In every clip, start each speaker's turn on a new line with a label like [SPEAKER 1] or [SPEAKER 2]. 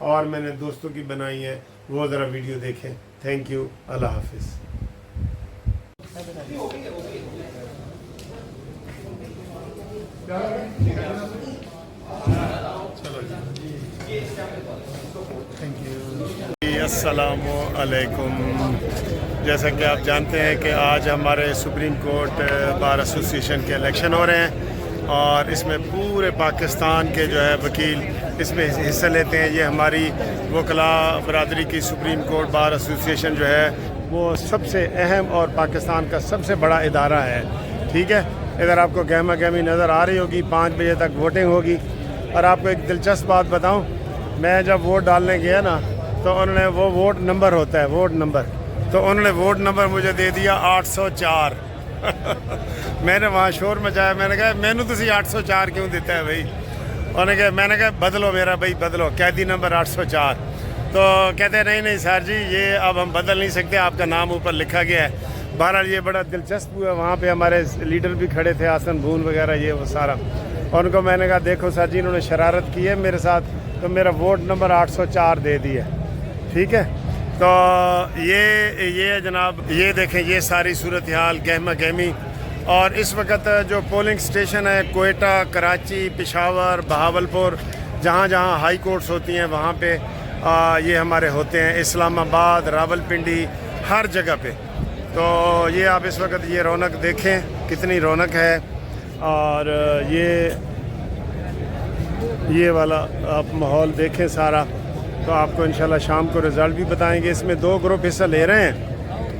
[SPEAKER 1] اور میں نے دوستوں کی بنائی ہیں، وہ ذرا ویڈیو دیکھیں. Thank you. اللہ حافظ. السلام علیکم. جیسا کہ آپ جانتے ہیں کہ آج ہمارے سپریم کورٹ بار ایسوسیشن کے الیکشن ہو رہے ہیں اور اس میں پورے پاکستان کے جو ہے وکیل اس میں حصہ لیتے ہیں. یہ ہماری وکلاء برادری کی سپریم کورٹ بار ایسوسیشن جو ہے وہ سب سے اہم اور پاکستان کا سب سے بڑا ادارہ ہے. ٹھیک ہے. ادھر آپ کو گہما گہمی نظر آ رہی ہوگی. 5 بجے تک ووٹنگ ہوگی. اور آپ کو ایک دلچسپ بات بتاؤں، میں جب ووٹ ڈالنے گیا نا تو انہوں نے وہ ووٹ نمبر ہوتا ہے، ووٹ نمبر، تو انہوں نے ووٹ نمبر مجھے دے دیا 804. میں نے وہاں شور مچایا. میں نے کہا میں نے تسی 804 کیوں دیتا ہے بھائی؟ میں نے کہا بدلو میرا بھائی، بدلو قیدی نمبر 804. تو کہتے ہیں نہیں سر جی یہ اب ہم بدل نہیں سکتے، آپ کا نام اوپر لکھا گیا ہے. بہرحال یہ بڑا دلچسپ ہوا. وہاں پہ ہمارے لیڈر بھی کھڑے تھے، حسن بھون وغیرہ، یہ وہ سارا. اور ان کو میں نے کہا دیکھو سر جی انہوں نے شرارت کی ہے میرے ساتھ، تو میرا ووٹ نمبر 804 دے دیا. ٹھیک ہے. تو یہ جناب یہ دیکھیں یہ ساری صورتحال گہما گہمی. اور اس وقت جو پولنگ سٹیشن ہے کوئٹہ، کراچی، پشاور، بہاولپور، جہاں جہاں ہائی کورٹس ہوتی ہیں وہاں پہ یہ ہمارے ہوتے ہیں. اسلام آباد، راولپنڈی، ہر جگہ پہ. تو یہ آپ اس وقت یہ رونق دیکھیں کتنی رونق ہے. اور یہ والا آپ ماحول دیکھیں سارا. تو آپ کو انشاءاللہ شام کو رزلٹ بھی بتائیں گے. اس میں 2 گروپ حصہ لے رہے ہیں.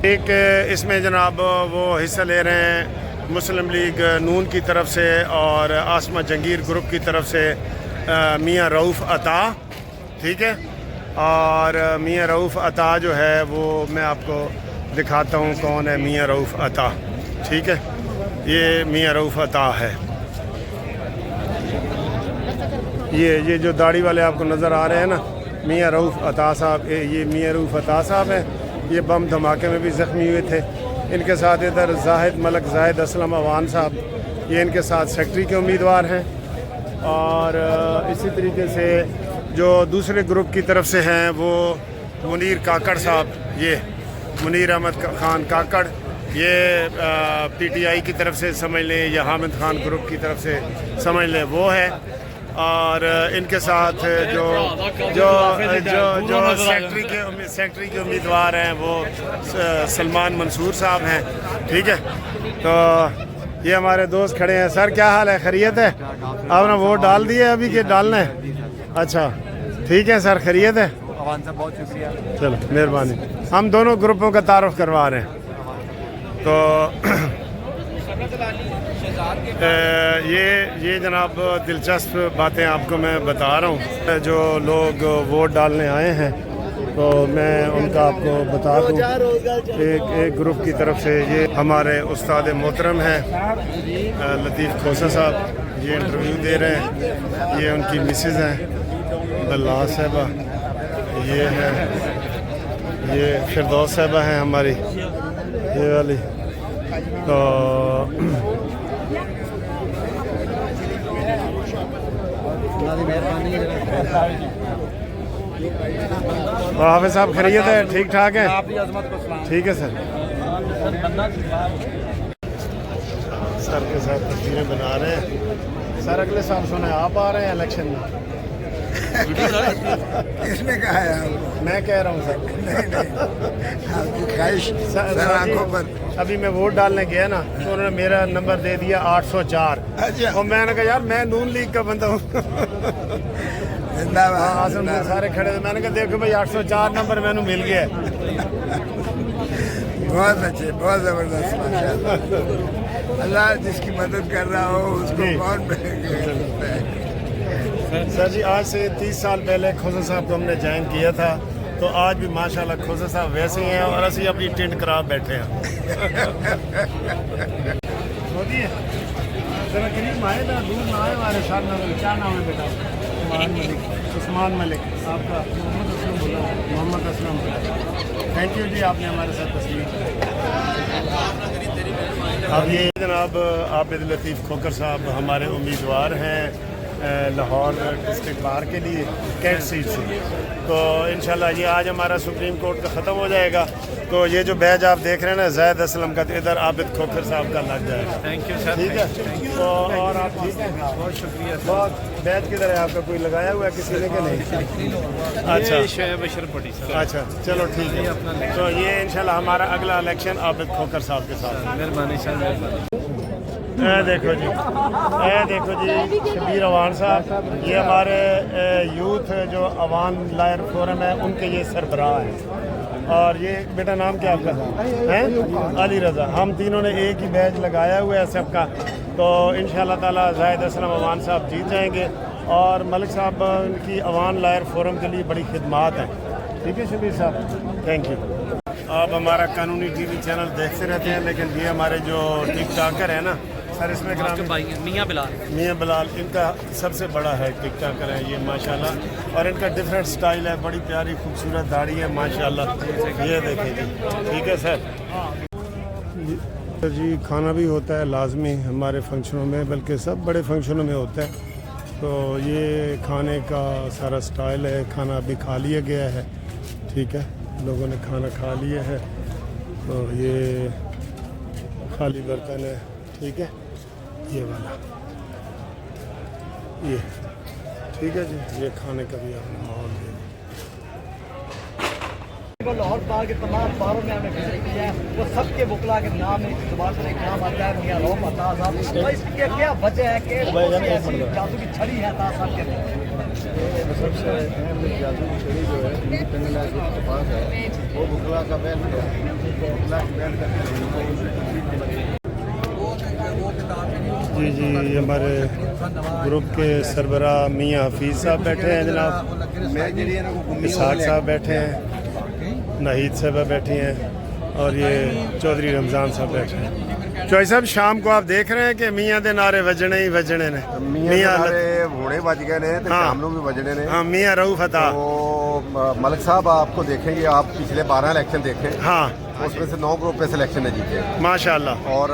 [SPEAKER 1] ایک اس میں جناب وہ حصہ لے رہے ہیں مسلم لیگ نون کی طرف سے اور آسمہ جنگیر گروپ کی طرف سے میاں رؤوف عطا. ٹھیک ہے. اور میاں رؤوف عطا جو ہے وہ میں آپ کو دکھاتا ہوں کون ہے میاں رؤوف عطا. ٹھیک ہے. یہ میاں رؤوف عطا ہے. یہ جو داڑھی والے آپ کو نظر آ رہے ہیں نا میاں رؤوف عطا صاحب، یہ میاں رؤوف عطا صاحب ہیں. یہ بم دھماکے میں بھی زخمی ہوئے تھے. ان کے ساتھ ادھر زاہد ملک زاہد اسلم اوان صاحب، یہ ان کے ساتھ سیکٹری کے امیدوار ہیں. اور اسی طریقے سے جو دوسرے گروپ کی طرف سے ہیں وہ منیر کاکڑ صاحب، یہ منیر احمد خان کاکڑ، یہ پی ٹی آئی کی طرف سے سمجھ لیں یا حامد خان گروپ کی طرف سے سمجھ لیں وہ ہے. اور ان کے ساتھ جو سیکٹری کے امیدوار ہیں وہ سلمان منصور صاحب ہیں. ٹھیک ہے. تو یہ ہمارے دوست کھڑے ہیں. سر کیا حال ہے؟ خیریت ہے؟ آپ نے ووٹ ڈال دیے ابھی کہ ڈالنا ہے؟ اچھا ٹھیک ہے سر. خیریت ہے؟
[SPEAKER 2] بہت شکریہ.
[SPEAKER 1] چلو مہربانی. ہم دونوں گروپوں کا تعارف کروا رہے ہیں. تو یہ جناب دلچسپ باتیں آپ کو میں بتا رہا ہوں. جو لوگ ووٹ ڈالنے آئے ہیں تو میں ان کا آپ کو بتا دوں. ایک گروپ کی طرف سے یہ ہمارے استاد محترم ہیں لطیف کھوسہ صاحب، یہ انٹرویو دے رہے ہیں. یہ ان کی مسز ہیں بلا صاحبہ، یہ ہے یہ فردوس صاحبہ ہیں ہماری یہ والی. تو حافظ صاحب خیریت ہے؟ ٹھیک ٹھاک ہے؟ ٹھیک ہے سر. سر کے ساتھ تصویریں بنا رہے ہیں. سر اگلے سال سنا آپ آ رہے ہیں الیکشن میں؟
[SPEAKER 2] کس نے کہا ہے؟
[SPEAKER 1] میں کہہ رہا ہوں سر.
[SPEAKER 2] آپ کی خواہش آنکھوں پر.
[SPEAKER 1] ابھی میں ووٹ ڈالنے گیا نا تو انہوں نے میرا نمبر دے دیا 804. اور میں نے کہا یار میں نون لیگ کا بندہ ہوں. آسم سارے کھڑے تھے. میں نے کہا دیکھو بھائی 804 نمبر میں نے مل گیا.
[SPEAKER 2] بہت اچھے، بہت زبردست. اللہ جس کی مدد کر رہا ہو اس کو کون.
[SPEAKER 1] سر جی آج سے 30 سال پہلے کھوسہ صاحب کو ہم نے جوائن کیا تھا تو آج بھی ماشاءاللہ کھوسہ صاحب ویسے ہی ہیں اور اسی اپنی ٹینٹ کرا بیٹھے ہیں. ذرا قریب آئے نا، دور نہ آئے ہمارے ساتھ. کیا نام ہے بیٹا؟ عثمان ملک. آپ کا محمد اسلم. تھینک یو جی آپ نے ہمارے ساتھ تصویر. اب یہ جناب عابد لطیف کھوکر صاحب ہمارے امیدوار ہیں لاہور ڈسٹرکٹ بار کے لیے کینٹ سیٹ سے. تو انشاءاللہ یہ آج ہمارا سپریم کورٹ کا ختم ہو جائے گا. تو یہ جو بیج آپ دیکھ رہے ہیں نا زید اسلم کا, ادھر عابد کھوکھر صاحب کا لگ جائے گا.
[SPEAKER 3] Thank you sir.
[SPEAKER 1] ٹھیک ہے. تو اور آپ ٹھیک ہیں؟
[SPEAKER 3] بہت شکریہ سر.
[SPEAKER 1] بہت بیج کدھر ہے آپ کا, کوئی لگایا ہوا ہے کسی نے کہ نہیں؟ اچھا
[SPEAKER 3] یہ شعیب اشرف بڑی سر.
[SPEAKER 1] اچھا چلو ٹھیک ہے. تو یہ انشاءاللہ ہمارا اگلا الیکشن عابد کھوکھر صاحب کے ساتھ.
[SPEAKER 3] مہربانی سر, مہربانی.
[SPEAKER 1] اے دیکھو جی شبیر اوان صاحب, یہ ہمارے یوتھ جو عوام لائر فورم ہے ان کے یہ سربراہ ہیں. اور یہ بیٹا نام کیا آپ کا ہے؟ علی رضا. ہم تینوں نے ایک ہی بیچ لگایا ہوا ہے سب کا. تو انشاءاللہ تعالی زاہد اسلم اوان صاحب جیت جائیں گے. اور ملک صاحب ان کی عوام لائر فورم کے لیے بڑی خدمات ہیں. ٹھیک ہے شبیر صاحب, تھینک یو. آپ ہمارا قانونی ٹی وی چینل دیکھتے رہتے ہیں, لیکن یہ ہمارے جو ٹک ٹاکر ہیں نا سر, اس میں
[SPEAKER 3] میاں
[SPEAKER 1] بلال ان کا سب سے بڑا ہے ٹک ٹاکر ہے یہ ماشاءاللہ. اور ان کا ڈفرینٹ سٹائل ہے, بڑی پیاری خوبصورت داڑھی ہے ماشاءاللہ. یہ دیکھیں جی. ٹھیک ہے سر. جی کھانا بھی ہوتا ہے لازمی ہمارے فنکشنوں میں, بلکہ سب بڑے فنکشنوں میں ہوتا ہے. تو یہ کھانے کا سارا سٹائل ہے. کھانا ابھی کھا لیا گیا ہے. ٹھیک ہے, لوگوں نے کھانا کھا لیا ہے. تو یہ خالی برتن ہے. ٹھیک ہے, یہ والا یہ. ٹھیک ہے جی, یہ کھانے کا بھی آپ نے ماحول دے دیا.
[SPEAKER 4] لاہور بار کے تمام باروں میں ہم نے وزٹ کیا ہے. وہ سب کے وکلا کے نام ہے, زبان سے ایک نام آتا ہے میاں روم عطا صاحب. تو اس کی کیا وجہ ہے کہ ایسی جادو کی چھڑی ہے عطا صاحب کے
[SPEAKER 5] سب سے اہم جادو کی چھڑی جو ہے انڈیپینڈنٹ لائبریری کے پاس ہے, وہ بکلا کا بیل ہے. بکلا کی بیل کرتے
[SPEAKER 1] جی یہ ہمارے گروپ کے سربراہ میاں حفیظ صاحب بیٹھے ہیں جناب, اسحاق صاحب بیٹھے ہیں, ناہید صاحبہ بیٹھی ہیں, اور یہ چودھری رمضان صاحب بیٹھے ہیں. چوہی صاحب شام کو آپ دیکھ رہے ہیں کہ میاں دے نعرے وجنے ہی وجنے نے.
[SPEAKER 5] میاں ہونے بج گئے نے, شام بھی بجنے نے.
[SPEAKER 1] ہاں میاں رؤف عطا.
[SPEAKER 5] ملک صاحب آپ کو دیکھیں گے, آپ پچھلے 12 الیکشن دیکھیں,
[SPEAKER 1] ہاں
[SPEAKER 5] اس میں سے 9 گروپ پہ سلیکشن ہے جیتے
[SPEAKER 1] ماشاءاللہ.
[SPEAKER 5] اور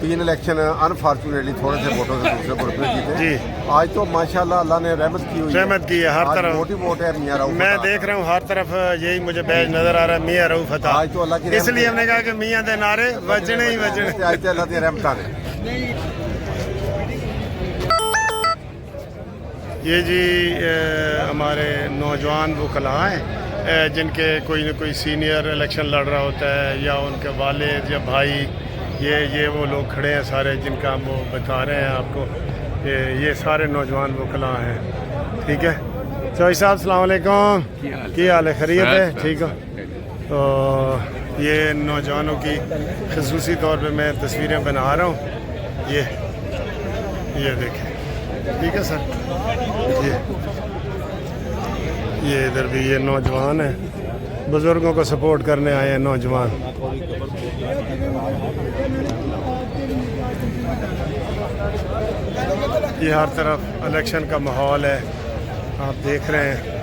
[SPEAKER 5] 3 الیکشن انفارچونیٹلی تھوڑے سے ووٹوں سے دوسرے گروپ میں جیتے.
[SPEAKER 1] جی
[SPEAKER 5] آج تو ماشاءاللہ اللہ نے رحمت کی ہوئی ہے,
[SPEAKER 1] رحمت کی ہے ہر طرف.
[SPEAKER 5] ووٹ ہی ووٹ ہے میاں رؤف.
[SPEAKER 1] میں دیکھ رہا ہوں ہر طرف یہی مجھے بیج نظر آ رہا ہے, میاں رؤف عطا.
[SPEAKER 5] آج تو اللہ کی
[SPEAKER 1] اس لیے ہم نے کہا کہ میاں دے نعرے وجنے ہی وجنے.
[SPEAKER 5] آج تو اللہ کی رحمت نے.
[SPEAKER 1] یہ جی ہمارے نوجوان وکلاء ہیں جن کے کوئی نہ کوئی سینئر الیکشن لڑ رہا ہوتا ہے, یا ان کے والد یا بھائی. یہ وہ لوگ کھڑے ہیں سارے جن کا ہم وہ بتا رہے ہیں آپ کو. یہ سارے نوجوان وکلاء ہیں. ٹھیک ہے چوہی صاحب السلام علیکم, کیا حال ہے؟ خیریت ہے؟ ٹھیک ہو. تو یہ نوجوانوں کی خصوصی طور پہ میں تصویریں بنا رہا ہوں. یہ دیکھیں. ٹھیک ہے سر. یہ ادھر بھی یہ نوجوان ہیں, بزرگوں کو سپورٹ کرنے آئے ہیں نوجوان. یہ ہر طرف الیکشن کا ماحول ہے, آپ دیکھ رہے ہیں.